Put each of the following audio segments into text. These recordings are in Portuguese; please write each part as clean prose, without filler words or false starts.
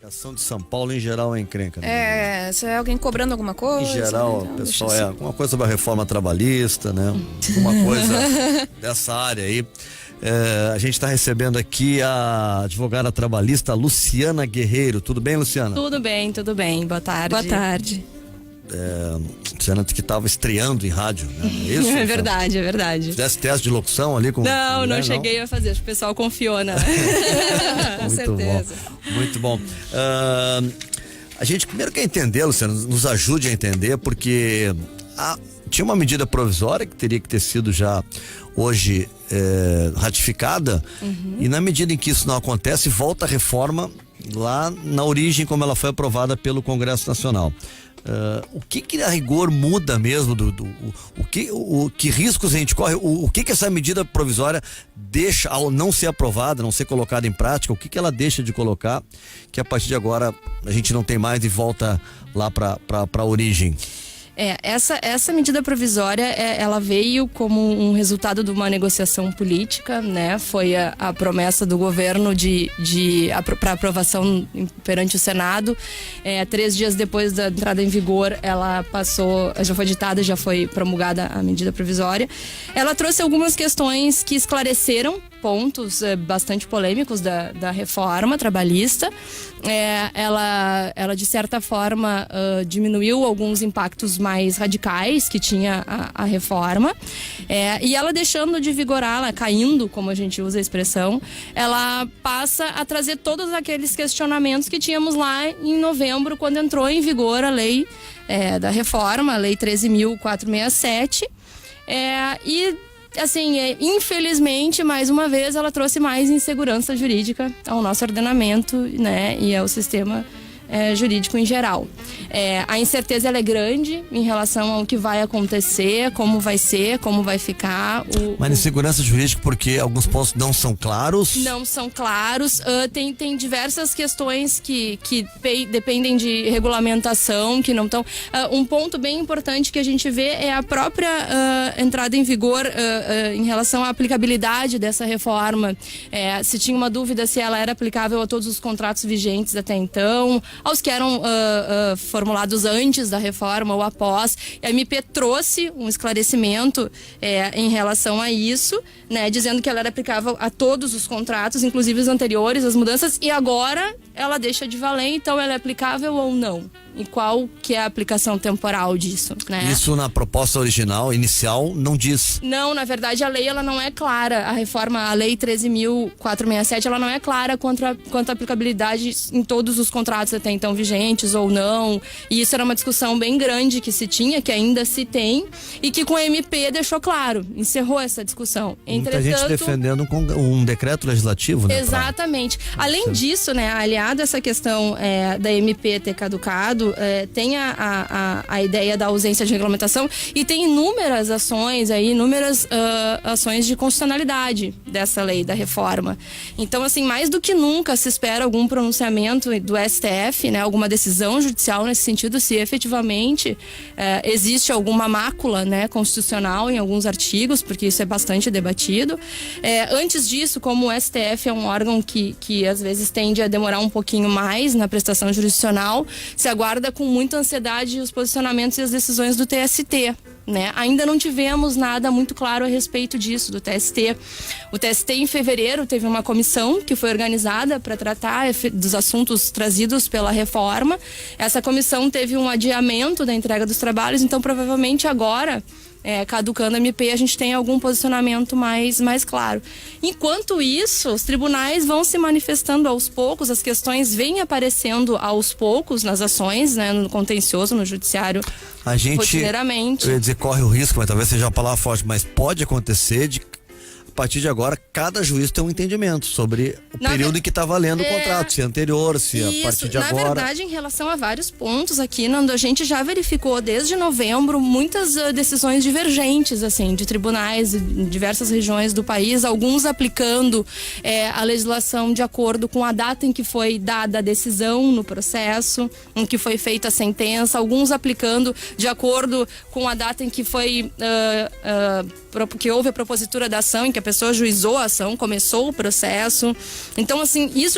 Educação de São Paulo, em geral, é encrenca. Né? Se é alguém cobrando alguma coisa. Em geral, então, pessoal, alguma coisa sobre a reforma trabalhista, né? Alguma coisa dessa área aí. A gente está recebendo aqui a advogada trabalhista Luciana Guerreiro. Tudo bem, Luciana? Tudo bem. Boa tarde. Boa tarde. Luciana que estava estreando em rádio, né? É isso? É verdade. Fizesse teste de locução ali com Não cheguei a fazer, acho que o pessoal confiou, né? Com certeza. Muito bom. A gente primeiro quer entender, Luciana, nos ajude a entender, porque tinha uma medida provisória que teria que ter sido já hoje ratificada, e na medida em que isso não acontece, volta a reforma lá na origem como ela foi aprovada pelo Congresso Nacional. O que a rigor muda mesmo que riscos a gente corre, o que essa medida provisória deixa ao não ser aprovada, não ser colocada em prática, o que ela deixa de colocar, que a partir de agora a gente não tem mais e volta lá para a origem? Essa medida provisória, ela veio como um resultado de uma negociação política, né? Foi a promessa do governo para aprovação perante o Senado. 3 dias depois da entrada em vigor, ela já foi ditada, já foi promulgada a medida provisória. Ela trouxe algumas questões que esclareceram pontos bastante polêmicos da reforma trabalhista. Ela de certa forma diminuiu alguns impactos mais radicais que tinha a reforma, e ela deixando de vigorar, ela caindo, como a gente usa a expressão, ela passa a trazer todos aqueles questionamentos que tínhamos lá em novembro, quando entrou em vigor a lei da reforma, a lei 13.467, e assim, infelizmente, mais uma vez, ela trouxe mais insegurança jurídica ao nosso ordenamento, né, e ao sistema jurídico em geral. A incerteza ela é grande em relação ao que vai acontecer, como vai ser, como vai ficar. Mas insegurança jurídica porque alguns pontos não são claros? Não são claros. Tem diversas questões que dependem de regulamentação, que não estão. Um ponto bem importante que a gente vê é a própria entrada em vigor em relação à aplicabilidade dessa reforma. Se tinha uma dúvida se ela era aplicável a todos os contratos vigentes até então, aos que eram formulados antes da reforma ou após. A MP trouxe um esclarecimento em relação a isso, né, dizendo que ela era aplicável a todos os contratos, inclusive os anteriores, as mudanças, e agora ela deixa de valer, então ela é aplicável ou não? E qual que é a aplicação temporal disso, né? Isso na proposta original, inicial, não diz. Não, na verdade a lei ela não é clara. A reforma, a lei 13.467, ela não é clara quanto à aplicabilidade em todos os contratos até então vigentes ou não. E isso era uma discussão bem grande que se tinha, que ainda se tem, e que com a MP deixou claro, encerrou essa discussão. Muita gente defendendo um decreto legislativo, né? Exatamente. Além disso, né, aliado a essa questão da MP ter caducado, tem a ideia da ausência de regulamentação, e tem inúmeras ações aí, ações de constitucionalidade dessa lei, da reforma. Então, assim, mais do que nunca se espera algum pronunciamento do STF, né, alguma decisão judicial nesse sentido, se efetivamente existe alguma mácula, né, constitucional em alguns artigos, porque isso é bastante debatido. Antes disso, como o STF é um órgão que às vezes tende a demorar um pouquinho mais na prestação jurisdicional, se aguarda com muita ansiedade os posicionamentos e as decisões do TST. Né? Ainda não tivemos nada muito claro a respeito disso, do TST. O TST, em fevereiro, teve uma comissão que foi organizada para tratar dos assuntos trazidos pela reforma. Essa comissão teve um adiamento da entrega dos trabalhos, então provavelmente agora, caducando a MP, a gente tem algum posicionamento mais claro. Enquanto isso, os tribunais vão se manifestando aos poucos, as questões vêm aparecendo aos poucos nas ações, né, no contencioso, no judiciário, a gente, rotineiramente. Eu ia dizer corre o risco, mas talvez seja uma palavra forte, mas pode acontecer de, a partir de agora, cada juiz tem um entendimento sobre o período em que está valendo o contrato, se é anterior, se a partir de agora. Na verdade, em relação a vários pontos aqui, Nando, a gente já verificou desde novembro muitas decisões divergentes, assim, de tribunais em diversas regiões do país, alguns aplicando a legislação de acordo com a data em que foi dada a decisão no processo, em que foi feita a sentença, alguns aplicando de acordo com a data em que foi que houve a propositura da ação, em que a pessoa ajuizou a ação, começou o processo. Então, assim, isso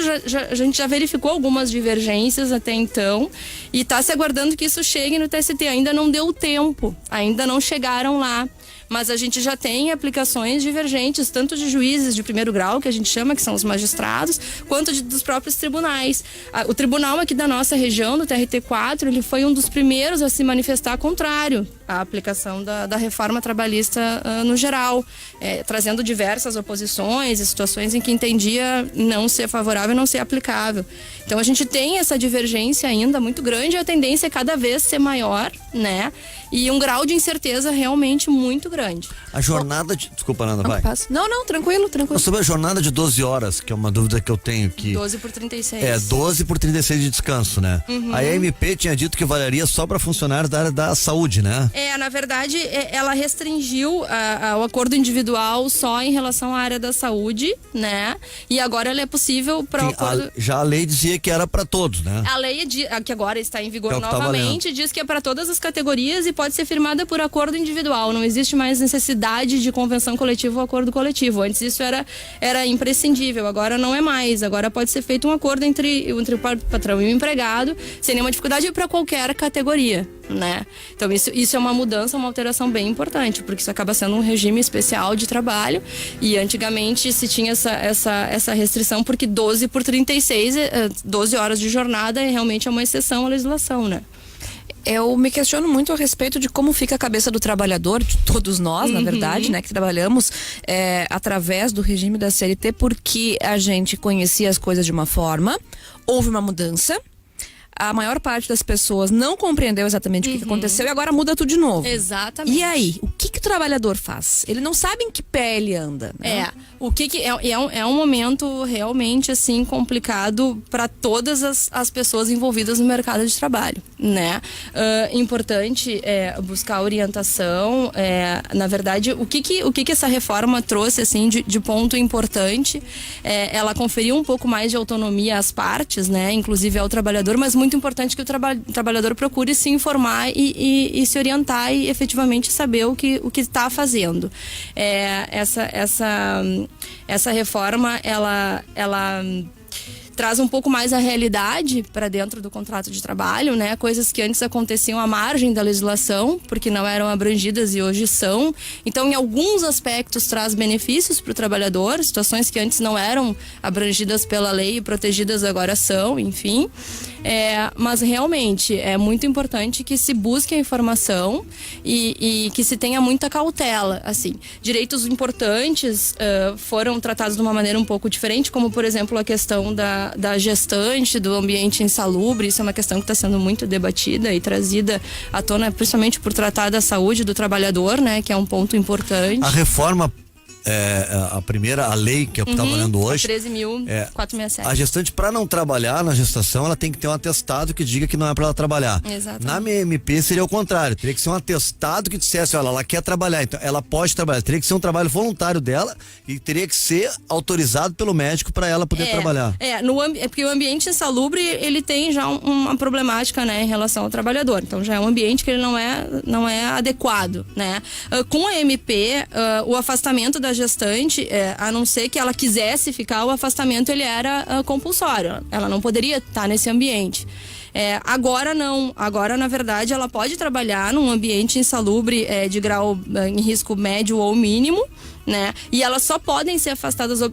a gente já verificou algumas divergências até então e está se aguardando que isso chegue no TST. Ainda não deu tempo, ainda não chegaram lá. Mas a gente já tem aplicações divergentes, tanto de juízes de primeiro grau, que a gente chama, que são os magistrados, quanto dos próprios tribunais. O tribunal aqui da nossa região, do TRT4, ele foi um dos primeiros a se manifestar contrário à aplicação da reforma trabalhista no geral, trazendo diversas oposições e situações em que entendia não ser favorável e não ser aplicável. Então a gente tem essa divergência ainda muito grande e a tendência é cada vez ser maior, né? E um grau de incerteza realmente muito grande. A jornada de... Desculpa, Nanda, vai. Não, tranquilo. Sobre a jornada de 12 horas, que é uma dúvida que eu tenho aqui. 12 por 36. 12 por 36 de descanso, né? A MP tinha dito que valeria só para funcionários da área da saúde, né? Na verdade, ela restringiu o acordo individual só em relação à área da saúde, né? E agora ela é possível para o acordo... Já a lei dizia que era para todos, né? A lei que agora está em vigor que novamente diz que é para todas as categorias e pode ser firmada por acordo individual. Não existe mais necessidade de convenção coletiva ou acordo coletivo. Antes isso era imprescindível, agora não é mais. Agora pode ser feito um acordo entre o patrão e o empregado, sem nenhuma dificuldade para qualquer categoria, né? Então isso é uma mudança, uma alteração bem importante, porque isso acaba sendo um regime especial de trabalho e antigamente se tinha essa restrição porque 12 por 36, 12 horas de jornada é realmente uma exceção à legislação, né? Eu me questiono muito a respeito de como fica a cabeça do trabalhador, de todos nós, na verdade, né, que trabalhamos através do regime da CLT, porque a gente conhecia as coisas de uma forma, houve uma mudança, a maior parte das pessoas não compreendeu exatamente o que aconteceu e agora muda tudo de novo. Exatamente. E aí, o que o trabalhador faz? Ele não sabe em que pé ele anda, né? É um momento realmente assim complicado para todas as pessoas envolvidas no mercado de trabalho, né? Importante buscar orientação. Na verdade, o que essa reforma trouxe assim de ponto importante? Ela conferiu um pouco mais de autonomia às partes, né? Inclusive ao trabalhador, mas muito importante que o trabalhador procure se informar e se orientar e efetivamente saber o que está fazendo. Essa reforma, ela traz um pouco mais a realidade para dentro do contrato de trabalho, né? Coisas que antes aconteciam à margem da legislação, porque não eram abrangidas e hoje são. Então, em alguns aspectos, traz benefícios para o trabalhador, situações que antes não eram abrangidas pela lei e protegidas agora são, enfim. Mas realmente é muito importante que se busque a informação e que se tenha muita cautela, assim. Direitos importantes foram tratados de uma maneira um pouco diferente, como por exemplo a questão da gestante, do ambiente insalubre. Isso é uma questão que está sendo muito debatida e trazida à tona, principalmente por tratar da saúde do trabalhador, né, que é um ponto importante. A reforma a lei que eu estava lendo hoje, 13.467. A gestante, para não trabalhar na gestação, ela tem que ter um atestado que diga que não é para ela trabalhar. Exatamente. Na MP seria o contrário, teria que ser um atestado que dissesse, olha, ela quer trabalhar, então ela pode trabalhar, teria que ser um trabalho voluntário dela e teria que ser autorizado pelo médico para ela poder trabalhar. Porque o ambiente insalubre, ele tem já uma problemática, né, em relação ao trabalhador, então já é um ambiente que ele não é adequado, né? Com a MP, o afastamento da gestante, a não ser que ela quisesse ficar, o afastamento ele era compulsório, ela não poderia estar nesse ambiente. Agora não, agora na verdade ela pode trabalhar num ambiente insalubre de grau em risco médio ou mínimo, né? E elas só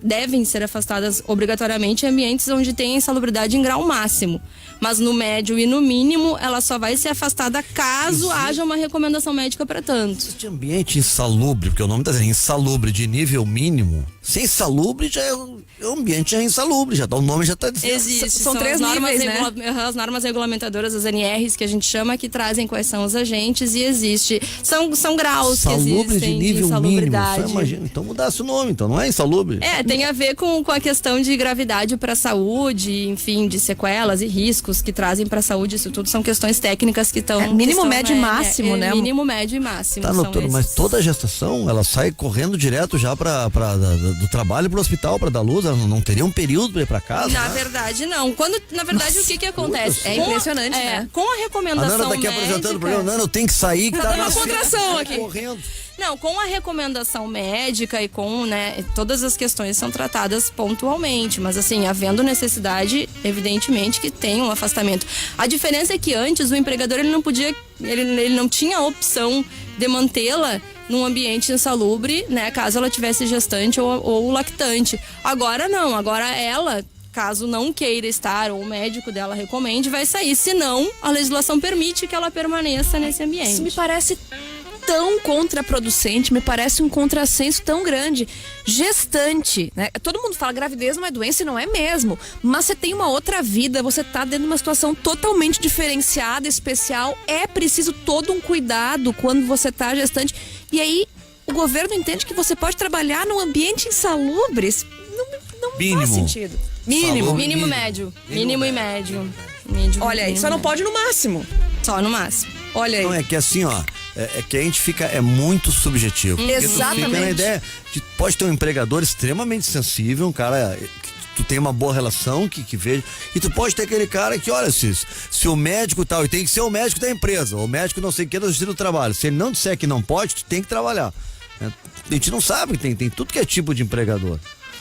devem ser afastadas obrigatoriamente em ambientes onde tem insalubridade em grau máximo. Mas no médio e no mínimo, ela só vai ser afastada caso haja uma recomendação médica para tanto. Existe ambiente insalubre, porque o nome está dizendo insalubre de nível mínimo. Se insalubre, já o ambiente já é insalubre, o nome já está dizendo. Existe, são três normas, níveis, né? As normas regulamentadoras, as NRs, que a gente chama, que trazem quais são os agentes e existe. São graus que existem de nível insalubridade. Mínimo, imagina, então mudasse o nome, então não é insalubre. Tem a ver com a questão de gravidade para a saúde, enfim, de sequelas e riscos que trazem para a saúde, isso tudo são questões técnicas que estão... mínimo, médio e máximo, né? Mínimo, médio e máximo. Tá, doutor, mas toda a gestação, ela sai correndo direto já do trabalho pro hospital para dar luz, ela não teria um período para ir para casa? Na verdade, não. Na verdade, o que acontece? É impressionante, né? Com a recomendação médica... A Nana tá aqui apresentando o programa, Nana, eu tenho que sair, que tá uma contração aqui. Correndo. Não, com a recomendação médica e com, né, todas as questões são tratadas pontualmente, mas assim, havendo necessidade, evidentemente que tem um afastamento. A diferença é que antes o empregador ele não tinha a opção de mantê-la num ambiente insalubre, né, caso ela tivesse gestante ou lactante. Agora não, agora ela, caso não queira estar ou o médico dela recomende, vai sair, senão a legislação permite que ela permaneça nesse ambiente. Isso me parece tão contraproducente, me parece um contrassenso tão grande. Gestante, né? Todo mundo fala gravidez não é doença e não é mesmo, mas você tem uma outra vida, você tá dentro de uma situação totalmente diferenciada, especial, é preciso todo um cuidado quando você tá gestante. E aí o governo entende que você pode trabalhar num ambiente insalubre. Não faz sentido. Mínimo médio. Mínimo e médio. Olha aí, só não pode no máximo. Só no máximo. Olha aí. Não, é que assim, ó, é que a gente fica, é muito subjetivo. Exatamente. Tu fica na ideia de, pode ter um empregador extremamente sensível, um cara que tu tem uma boa relação, que veja, e tu pode ter aquele cara que, olha, se o médico tal, e tem que ser o médico da empresa, o médico não sei o que da Justiça do Trabalho, se ele não disser que não pode, tu tem que trabalhar. A gente não sabe, tem tudo que é tipo de empregador.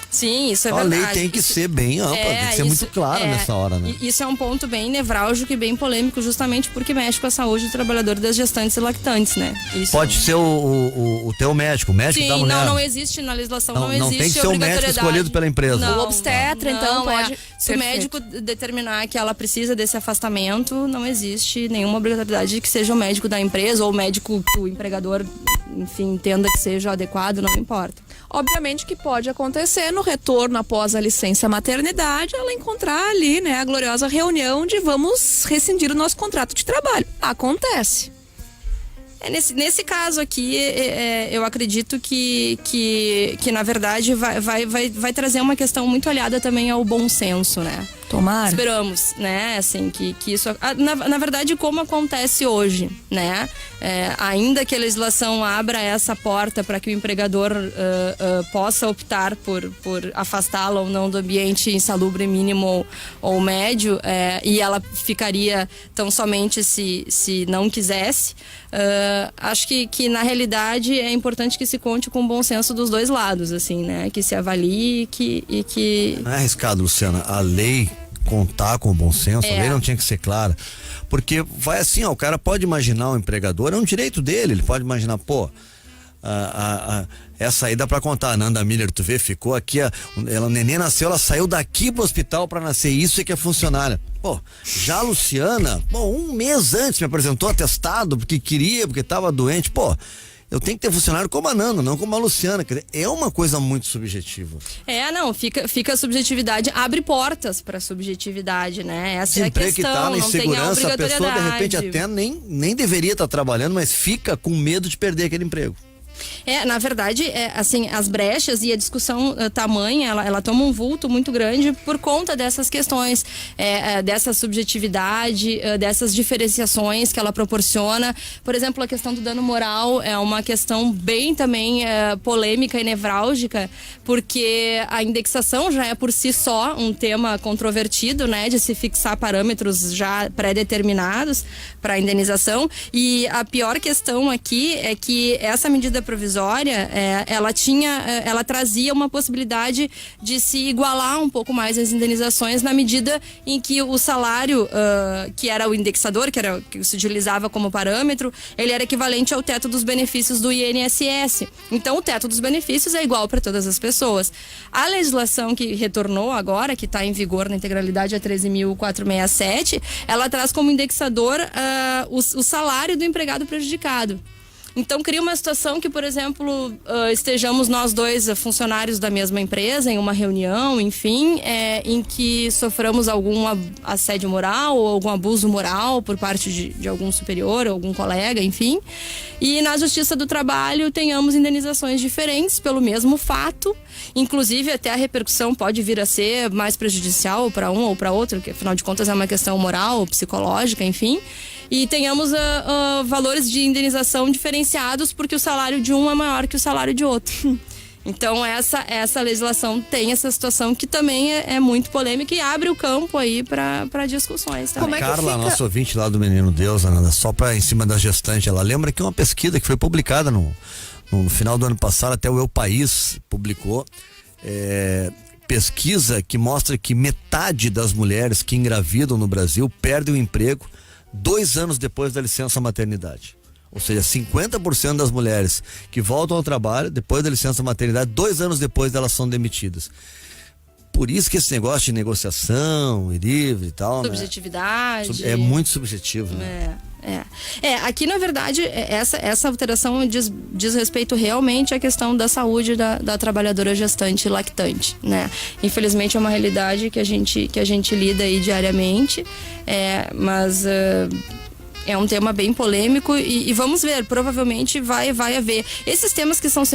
Sim, isso é verdade. verdade. A lei tem que ser bem ampla, tem que ser muito clara nessa hora, né? Isso é um ponto bem nevrálgico e bem polêmico, justamente porque mexe com a saúde do trabalhador das gestantes e lactantes, né? Isso pode ser o teu médico, o médico Sim, da mulher. não existe na legislação, não existe não tem que ser o médico escolhido pela empresa. Não, o obstetra, então pode. Se o médico determinar que ela precisa desse afastamento, não existe nenhuma obrigatoriedade de que seja o médico da empresa ou o médico que o empregador, enfim, entenda que seja adequado, não importa. Obviamente que pode acontecer no retorno após a licença maternidade, ela encontrar ali, né, a gloriosa reunião de vamos rescindir o nosso contrato de trabalho. Acontece. Nesse caso aqui, eu acredito que na verdade vai trazer uma questão muito aliada também ao bom senso, né? Tomara. Esperamos, né? Assim, que isso... Na verdade, como acontece hoje, né? Ainda que a legislação abra essa porta para que o empregador possa optar por afastá-la ou não do ambiente insalubre mínimo ou médio, e ela ficaria tão somente se não quisesse, acho que na realidade é importante que se conte com o bom senso dos dois lados, assim, né? Que se avalie e que... Não é arriscado, Luciana, a lei contar com o bom senso, a lei não tinha que ser clara, porque vai assim, ó, o cara pode imaginar o empregador, é um direito dele, ele pode imaginar, pô, essa aí dá pra contar, a Nanda Miller, tu vê, ficou aqui, o neném nasceu, ela saiu daqui pro hospital pra nascer, isso é que é funcionária. Pô, já a Luciana, um mês antes me apresentou atestado porque tava doente, pô, eu tenho que ter funcionário como a Nanda, não como a Luciana. Quer dizer, é uma coisa muito subjetiva. Não, fica a subjetividade, abre portas pra subjetividade, né? Essa é a questão, que tá na insegurança, a pessoa de repente até nem deveria estar trabalhando, mas fica com medo de perder aquele emprego. Na verdade, assim, as brechas e a discussão tamanha, ela toma um vulto muito grande por conta dessas questões, dessa subjetividade, dessas diferenciações que ela proporciona. Por exemplo, a questão do dano moral é uma questão bem também polêmica e nevrálgica, porque a indexação já é por si só um tema controvertido, né, de se fixar parâmetros já pré-determinados para a indenização. E a pior questão aqui é que essa medida provisória, ela trazia uma possibilidade de se igualar um pouco mais as indenizações na medida em que o salário, que era o indexador, que se utilizava como parâmetro, ele era equivalente ao teto dos benefícios do INSS. Então, o teto dos benefícios é igual para todas as pessoas. A legislação que retornou agora, que está em vigor na integralidade, a 13.467, ela traz como indexador o salário do empregado prejudicado. Então, cria uma situação que, por exemplo, estejamos nós dois funcionários da mesma empresa em uma reunião, enfim, em que soframos algum assédio moral ou algum abuso moral por parte de algum superior, algum colega, enfim. E na Justiça do Trabalho tenhamos indenizações diferentes pelo mesmo fato. Inclusive, até a repercussão pode vir a ser mais prejudicial para um ou para outro, que afinal de contas é uma questão moral, psicológica, enfim. E tenhamos valores de indenização diferenciados porque o salário de um é maior que o salário de outro. Então essa legislação tem essa situação que também é muito polêmica e abre o campo aí para discussões também. Como é que Carla, fica? nossa ouvinte lá do Menino Deus, Ananda, só para em cima da gestante, ela lembra que uma pesquisa que foi publicada no final do ano passado, até o Eu País publicou, pesquisa que mostra que metade das mulheres que engravidam no Brasil perdem o emprego 2 anos depois da licença maternidade. Ou seja, 50% das mulheres que voltam ao trabalho depois da licença maternidade, 2 anos depois elas são demitidas. Por isso que esse negócio de negociação e livre e tal, Subjetividade. né? É muito subjetivo, né? Aqui na verdade essa alteração diz respeito realmente à questão da saúde da trabalhadora gestante e lactante, né? Infelizmente é uma realidade que a gente lida aí diariamente, mas é um tema bem polêmico e vamos ver, provavelmente vai haver. Esses temas que estão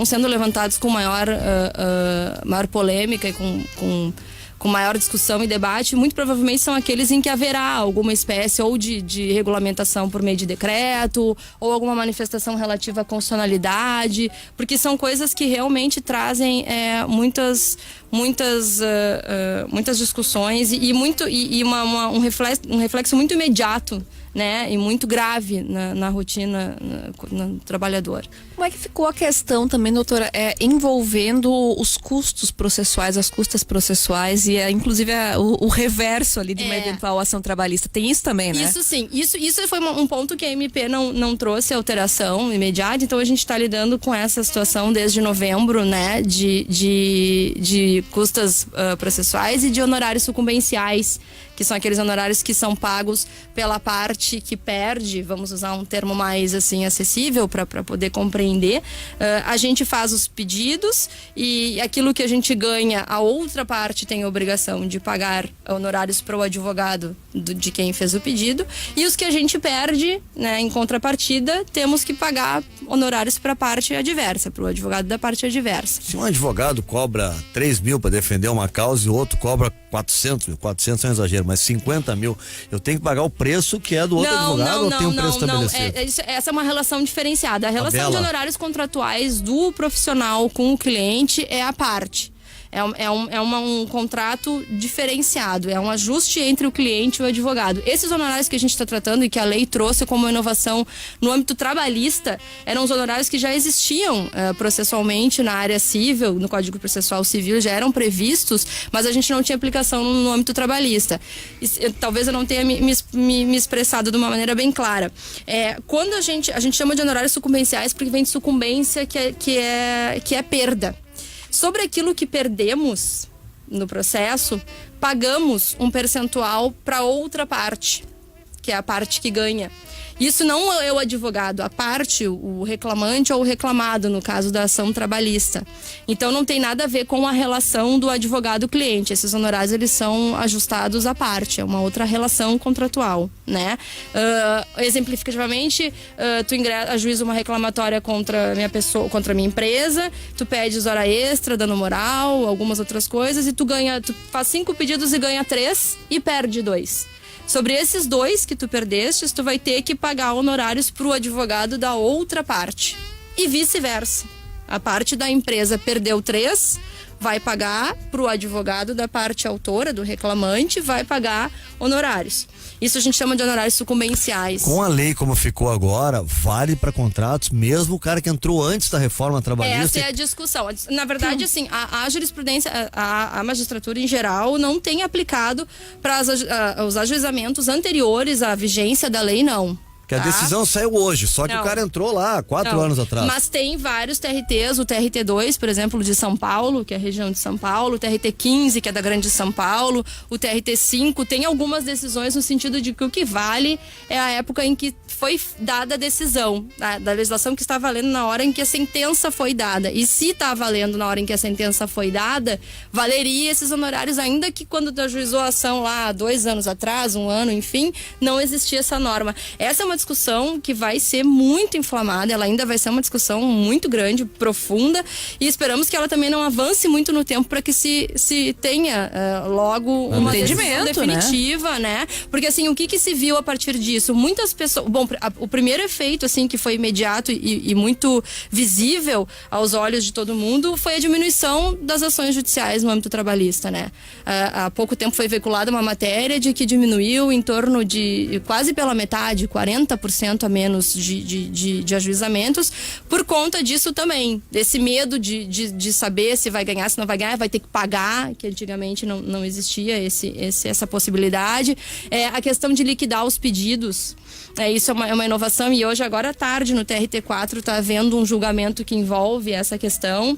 sendo levantados com maior polêmica e com maior discussão e debate, muito provavelmente são aqueles em que haverá alguma espécie ou de regulamentação por meio de decreto ou alguma manifestação relativa à constitucionalidade, porque são coisas que realmente trazem muitas discussões e um reflexo muito imediato, né, e muito grave na rotina no trabalhador. Como é que ficou a questão também, doutora, envolvendo os custos processuais, as custas processuais e inclusive o reverso ali de uma eventual ação trabalhista? Tem isso também, né? Isso sim, isso foi um ponto que a MP não trouxe alteração imediata, então a gente está lidando com essa situação desde novembro, né, de custas processuais e de honorários sucumbenciais, que são aqueles honorários que são pagos pela parte que perde, vamos usar um termo mais assim acessível para poder compreender. A gente faz os pedidos e aquilo que a gente ganha, a outra parte tem a obrigação de pagar honorários para o advogado de quem fez o pedido, e os que a gente perde, né, em contrapartida, temos que pagar honorários para a parte adversa, para o advogado da parte adversa. Se um advogado cobra 3 mil para defender uma causa e o outro cobra 400 mil, 400 é um exagero, mas 50 mil, eu tenho que pagar o preço que é do outro advogado ou tem um preço estabelecido? Essa é uma relação diferenciada. A relação de honorários contratuais do profissional com o cliente é a parte. É um contrato diferenciado, é um ajuste entre o cliente e o advogado. Esses honorários que a gente está tratando e que a lei trouxe como inovação no âmbito trabalhista, eram os honorários que já existiam processualmente na área civil, no Código Processual Civil, já eram previstos, mas a gente não tinha aplicação no âmbito trabalhista. Talvez eu não tenha me expressado de uma maneira bem clara. Quando a gente chama de honorários sucumbenciais porque vem de sucumbência, que é perda. Sobre aquilo que perdemos no processo, pagamos um percentual para outra parte, que é a parte que ganha. Isso não é o advogado, a parte, o reclamante ou o reclamado, no caso da ação trabalhista. Então não tem nada a ver com a relação do advogado-cliente. Esses honorários, eles são ajustados à parte, é uma outra relação contratual, né? Exemplificativamente, tu ajuiza uma reclamatória contra minha pessoa, contra minha empresa, tu pedes hora extra, dano moral, algumas outras coisas, e tu faz 5 pedidos e ganha 3 e perde 2. Sobre esses 2 que tu perdestes, tu vai ter que pagar honorários pro advogado da outra parte. E vice-versa. A parte da empresa perdeu 3, vai pagar pro advogado da parte autora, do reclamante, vai pagar honorários. Isso a gente chama de honorários sucumbenciais. Com a lei como ficou agora, vale para contratos, mesmo o cara que entrou antes da reforma trabalhista? Essa é a discussão. Na verdade, assim, a jurisprudência, a magistratura em geral não tem aplicado para os ajuizamentos anteriores à vigência da lei, não. Que a decisão saiu hoje, só que o cara entrou lá 4 anos atrás. Mas tem vários TRTs, o TRT2, por exemplo, de São Paulo, que é a região de São Paulo, o TRT15, que é da Grande São Paulo, o TRT5, tem algumas decisões no sentido de que o que vale é a época em que foi dada a decisão, da legislação que está valendo na hora em que a sentença foi dada. E se está valendo na hora em que a sentença foi dada, valeria esses honorários, ainda que quando tu ajuizou a ação lá 2 anos atrás, 1 ano, enfim, não existia essa norma. Essa é uma discussão que vai ser muito inflamada, ela ainda vai ser uma discussão muito grande, profunda, e esperamos que ela também não avance muito no tempo para que se tenha logo uma decisão definitiva, né? Porque assim, o que se viu a partir disso? Muitas pessoas... Bom, o primeiro efeito, assim, que foi imediato e muito visível aos olhos de todo mundo foi a diminuição das ações judiciais no âmbito trabalhista, né? Há pouco tempo foi veiculada uma matéria de que diminuiu em torno de quase pela metade, 40% a menos de ajuizamentos, por conta disso também, desse medo de saber se vai ganhar, se não vai ganhar, vai ter que pagar, que antigamente não existia essa possibilidade. A questão de liquidar os pedidos, isso é uma inovação, e hoje, agora à tarde, no TRT4, está havendo um julgamento que envolve essa questão.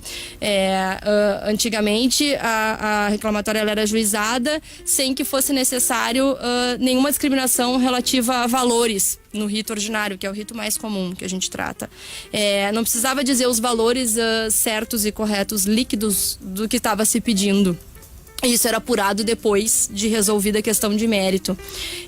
Antigamente, a reclamatória ela era ajuizada sem que fosse necessário nenhuma discriminação relativa a valores no rito ordinário, que é o rito mais comum que a gente trata. Não precisava dizer os valores certos e corretos, líquidos, do que estava se pedindo. Isso era apurado depois de resolvida a questão de mérito.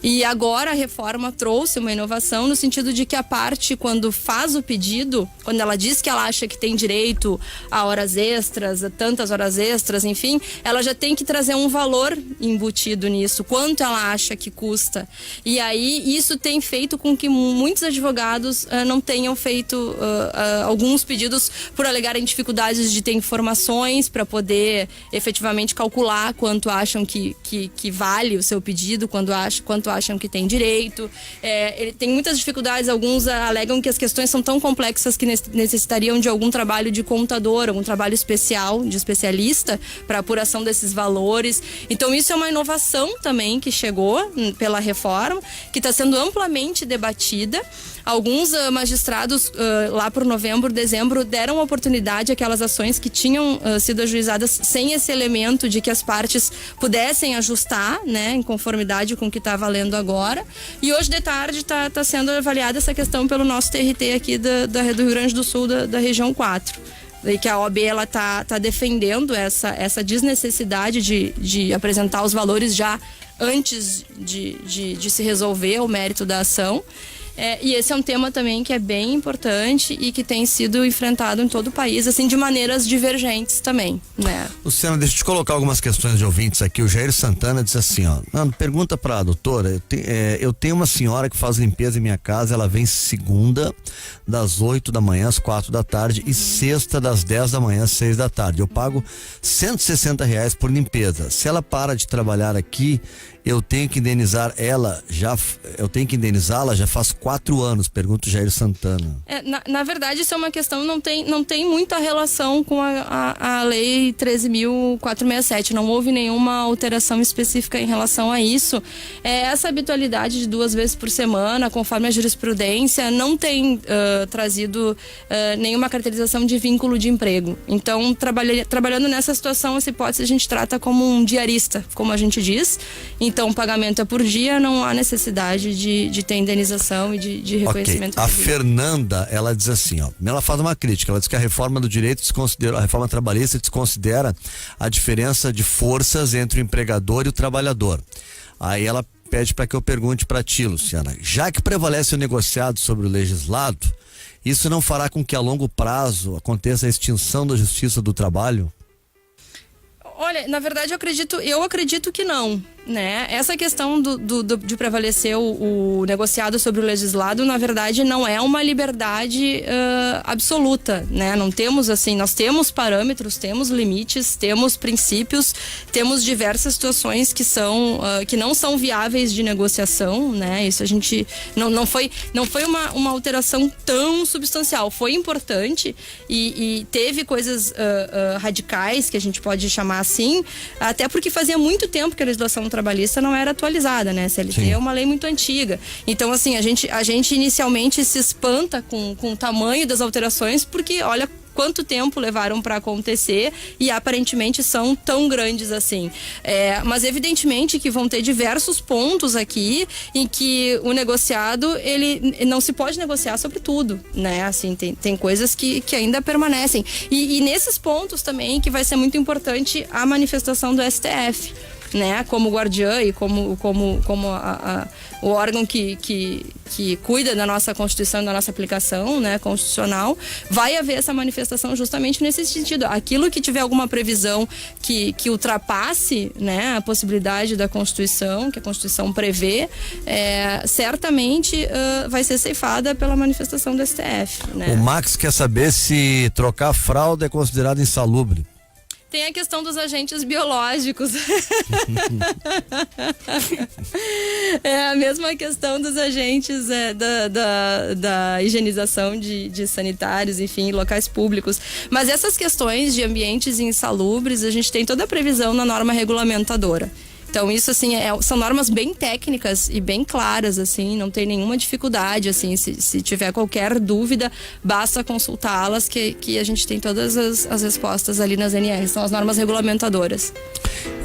E agora a reforma trouxe uma inovação no sentido de que a parte, quando faz o pedido, quando ela diz que ela acha que tem direito a horas extras, a tantas horas extras, enfim, ela já tem que trazer um valor embutido nisso, quanto ela acha que custa. E aí isso tem feito com que muitos advogados não tenham feito alguns pedidos por alegarem dificuldades de ter informações para poder efetivamente calcular quanto acham que vale o seu pedido, quanto acham que tem direito. Ele tem muitas dificuldades, alguns alegam que as questões são tão complexas que necessitariam de algum trabalho de contador, algum trabalho especial, de especialista, para apuração desses valores. Então isso é uma inovação também que chegou pela reforma, que está sendo amplamente debatida. Alguns magistrados, lá por novembro, dezembro, deram oportunidade àquelas ações que tinham sido ajuizadas sem esse elemento de que as partes pudessem ajustar, né, em conformidade com o que está valendo agora. E hoje de tarde está sendo avaliada essa questão pelo nosso TRT aqui do Rio Grande do Sul, da região 4. E que a OAB ela tá defendendo essa desnecessidade de apresentar os valores já antes de se resolver o mérito da ação. E esse é um tema também que é bem importante e que tem sido enfrentado em todo o país, assim, de maneiras divergentes também, né? Luciana, deixa eu te colocar algumas questões de ouvintes aqui. O Jair Santana diz assim, ó, pergunta pra doutora, eu tenho uma senhora que faz limpeza em minha casa, ela vem segunda das 8 da manhã às 4 da tarde e sexta das 10 da manhã às 6 da tarde. Eu pago R$160 por limpeza. Se ela para de trabalhar aqui, eu tenho que indenizar ela, indenizá-la já faz 4 anos, pergunta o Jair Santana. Na verdade, isso é uma questão, não tem muita relação com a lei 13.467, não houve nenhuma alteração específica em relação a isso. Essa habitualidade de 2 vezes por semana, conforme a jurisprudência, não tem trazido nenhuma caracterização de vínculo de emprego. Então, trabalhando nessa situação, essa hipótese a gente trata como um diarista, como a gente diz. Então, o pagamento é por dia, não há necessidade de ter indenização e de reconhecimento. Okay. A Fernanda, ela diz assim, ó, ela faz uma crítica, ela diz que a reforma do direito a reforma trabalhista desconsidera a diferença de forças entre o empregador e o trabalhador. Aí ela pede para que eu pergunte para ti, Luciana, já que prevalece o negociado sobre o legislado, isso não fará com que a longo prazo aconteça a extinção da justiça do trabalho? Olha, na verdade eu acredito que não, né? Essa questão de prevalecer o negociado sobre o legislado, na verdade, não é uma liberdade absoluta, né? Não temos assim, nós temos parâmetros, temos limites, temos princípios, temos diversas situações que não são viáveis de negociação, né? Isso a gente não foi uma alteração tão substancial, foi importante e teve coisas radicais que a gente pode chamar assim, até porque fazia muito tempo que a legislação trabalhista não era atualizada, né? CLT Sim. É uma lei muito antiga. Então, assim, a gente inicialmente se espanta com o tamanho das alterações, porque olha quanto tempo levaram para acontecer e aparentemente são tão grandes assim. Mas evidentemente que vão ter diversos pontos aqui em que o negociado, ele não se pode negociar sobre tudo, né? Assim, tem coisas que ainda permanecem. E nesses pontos também que vai ser muito importante a manifestação do STF. né, como guardiã e como o órgão que cuida da nossa Constituição, da nossa aplicação, né, constitucional, vai haver essa manifestação justamente nesse sentido. Aquilo que tiver alguma previsão que ultrapasse, né, a possibilidade da Constituição, que a Constituição prevê, certamente vai ser ceifada pela manifestação do STF, né? O Max quer saber se trocar fralda é considerado insalubre. Tem a questão dos agentes biológicos. É a mesma questão dos agentes da higienização de sanitários, enfim, locais públicos. Mas essas questões de ambientes insalubres, a gente tem toda a previsão na norma regulamentadora. Então isso assim são normas bem técnicas e bem claras, assim, não tem nenhuma dificuldade, assim, se tiver qualquer dúvida, basta consultá-las que a gente tem todas as respostas ali nas NRs, são as normas regulamentadoras.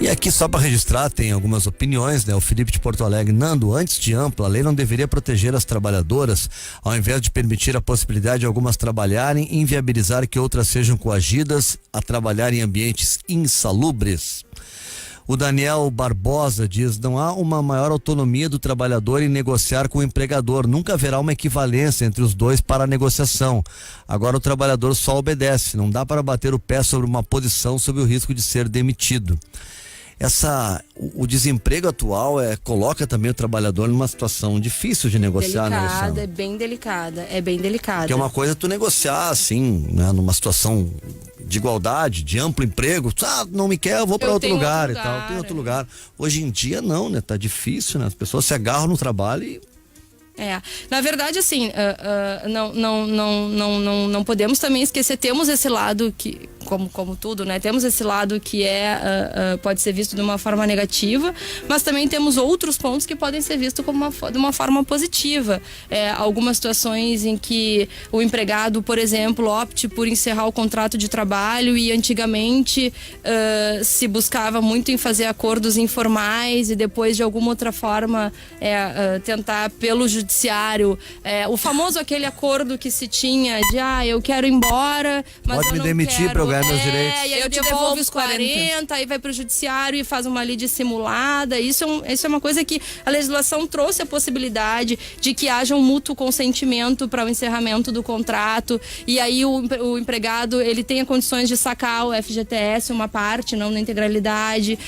E aqui só para registrar, tem algumas opiniões, né? O Felipe de Porto Alegre: Nando, antes de ampla, a lei não deveria proteger as trabalhadoras, ao invés de permitir a possibilidade de algumas trabalharem e inviabilizar que outras sejam coagidas a trabalhar em ambientes insalubres. O Daniel Barbosa diz: não há uma maior autonomia do trabalhador em negociar com o empregador. Nunca haverá uma equivalência entre os dois para a negociação. Agora o trabalhador só obedece. Não dá para bater o pé sobre uma posição sob o risco de ser demitido. O desemprego atual coloca também o trabalhador numa situação difícil de negociar, né, Luciano? É bem delicada. Que é uma coisa tu negociar assim, né, numa situação de igualdade, de amplo emprego. Não me quer, eu vou para outro lugar e tal. Tem outro lugar. Hoje em dia não, né? Tá difícil, né? As pessoas se agarram no trabalho e... Na verdade, assim, não podemos também esquecer, temos esse lado que, como tudo, né? Temos esse lado que pode ser visto de uma forma negativa, mas também temos outros pontos que podem ser vistos de uma forma positiva. Algumas situações em que o empregado, por exemplo, opte por encerrar o contrato de trabalho e antigamente se buscava muito em fazer acordos informais e depois de alguma outra forma tentar pelo judiciário, o famoso aquele acordo que se tinha de eu quero ir embora, mas pode eu me não demitir para eu ganhar meus direitos. E aí eu te devolvo os 40, aí vai pro judiciário e faz uma lide simulada. Isso é uma coisa que a legislação trouxe a possibilidade de que haja um mútuo consentimento para o encerramento do contrato, e aí o empregado ele tenha condições de sacar o FGTS, uma parte, não na integralidade.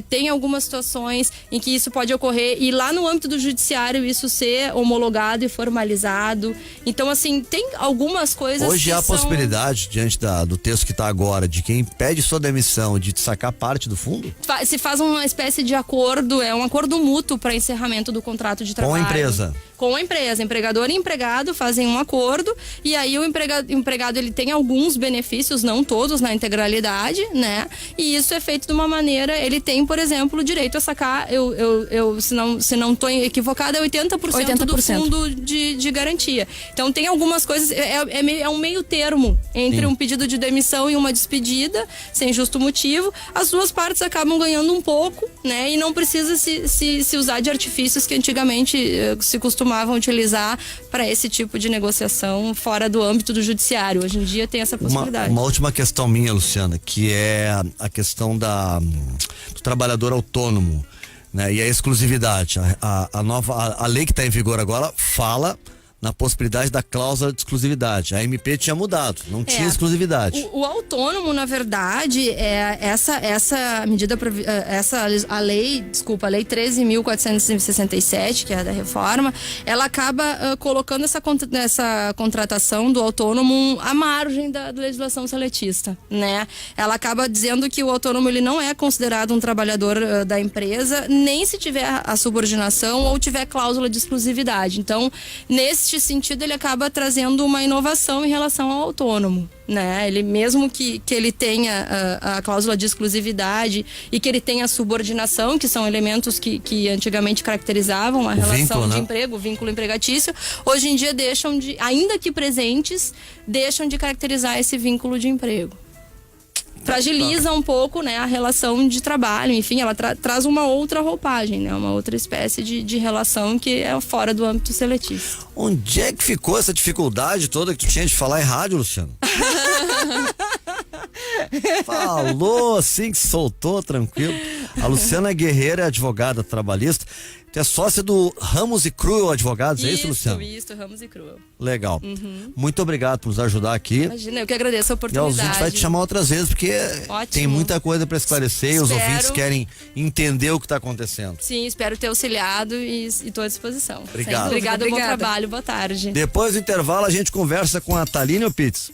Tem algumas situações em que isso pode ocorrer e lá no âmbito do judiciário isso ser homologado e formalizado. Então, assim, tem algumas coisas hoje há a possibilidade, diante do texto que está agora, de quem pede sua demissão, de sacar parte do fundo? Se faz uma espécie de acordo, um acordo mútuo para encerramento do contrato de trabalho. Com a empresa? Com a empresa. Empregador e empregado fazem um acordo e aí o empregado ele tem alguns benefícios, não todos na integralidade, né? E isso é feito de uma maneira, ele tem, por exemplo, o direito a sacar, se não estou equivocada, 80% do fundo de garantia. Então tem algumas coisas, é um meio termo entre um pedido de demissão e uma despedida, sem justo motivo. As duas partes acabam ganhando um pouco, né? E não precisa se usar de artifícios que antigamente se costumavam utilizar para esse tipo de negociação fora do âmbito do judiciário. Hoje em dia tem essa possibilidade. Uma última questão minha, Luciana, que é a questão do trabalhador autônomo, né? E a exclusividade. A lei que está em vigor agora fala na possibilidade da cláusula de exclusividade. A MP tinha mudado, não tinha exclusividade. O autônomo, na verdade, essa medida, a lei 13.467, que é a da reforma, ela acaba colocando essa contratação do autônomo à margem da legislação seletista, né? Ela acaba dizendo que o autônomo ele não é considerado um trabalhador da empresa, nem se tiver a subordinação ou tiver cláusula de exclusividade. Então, neste sentido, ele acaba trazendo uma inovação em relação ao autônomo, né? Ele mesmo que ele tenha a cláusula de exclusividade e que ele tenha a subordinação, que são elementos que antigamente caracterizavam a relação vínculo, de né? emprego, o vínculo empregatício, hoje em dia deixam de, ainda que presentes, deixam de caracterizar esse vínculo de emprego. Fragiliza um pouco, né, a relação de trabalho, enfim, ela traz uma outra roupagem, né, uma outra espécie de relação que é fora do âmbito seletivo. Onde é que ficou essa dificuldade toda que tu tinha de falar em rádio, Luciano? Falou assim, que soltou, tranquilo. A Luciana Guerreira é advogada trabalhista. Tu é sócia do Ramos e Cruel Advogados, é isso, Luciano? Isso, Ramos e Cruel. Legal. Muito obrigado por nos ajudar aqui. Imagina, eu que agradeço a E oportunidade. a gente vai te chamar outras vezes, porque Ótimo. tem muita coisa para esclarecer e os Espero. ouvintes querem entender o que está acontecendo. Sim, espero ter auxiliado e estou à disposição. Obrigado. Obrigada, bom Obrigada. trabalho, boa tarde. Depois do intervalo, a gente conversa com a Taline Opitz.